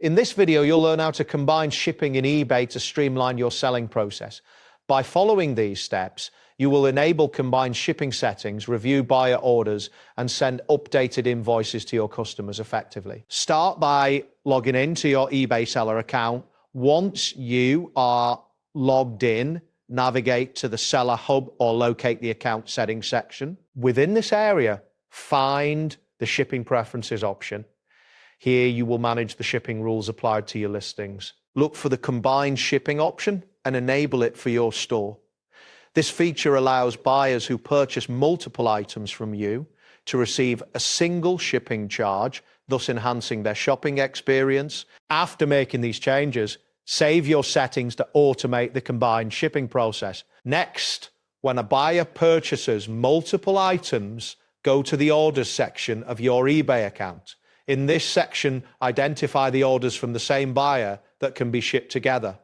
In this video, you'll learn how to combine shipping in eBay to streamline your selling process. By following these steps, you will enable combined shipping settings, review buyer orders, and send updated invoices to your customers effectively. Start by logging into your eBay seller account. Once you are logged in, navigate to the Seller Hub or locate the Account Settings section. Within this area, find the Shipping Preferences option. Here you will manage the shipping rules applied to your listings. Look for the Combined Shipping option and enable it for your store. This feature allows buyers who purchase multiple items from you to receive a single shipping charge, thus enhancing their shopping experience. After making these changes, save your settings to automate the combined shipping process. Next, when a buyer purchases multiple items, go to the Orders section of your eBay account. In this section, identify the orders from the same buyer that can be shipped together.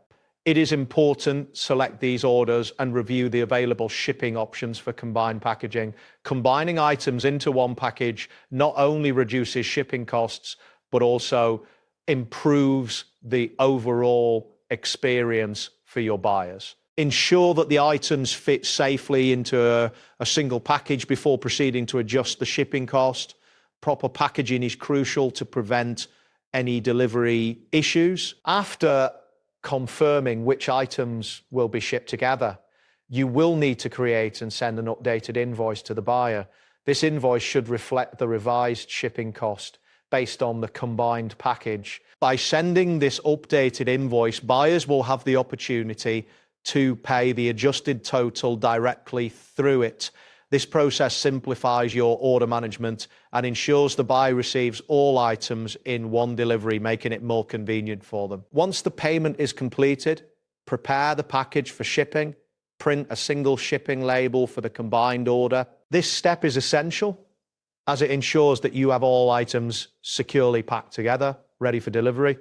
It is important, select these orders and review the available shipping options for combined packaging. Combining items into one package not only reduces shipping costs, but also improves the overall experience for your buyers. Ensure that the items fit safely into a single package before proceeding to adjust the shipping cost. Proper packaging is crucial to prevent any delivery issues. After confirming which items will be shipped together, you will need to create and send an updated invoice to the buyer. This invoice should reflect the revised shipping cost based on the combined package. By sending this updated invoice, buyers will have the opportunity to pay the adjusted total directly through it. This process simplifies your order management and ensures the buyer receives all items in one delivery, making it more convenient for them. Once the payment is completed, prepare the package for shipping, print a single shipping label for the combined order. This step is essential as it ensures that you have all items securely packed together, ready for delivery.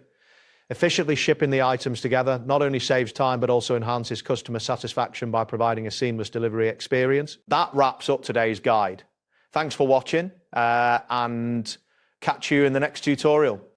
Efficiently shipping the items together not only saves time, but also enhances customer satisfaction by providing a seamless delivery experience. That wraps up today's guide. Thanks for watching and catch you in the next tutorial.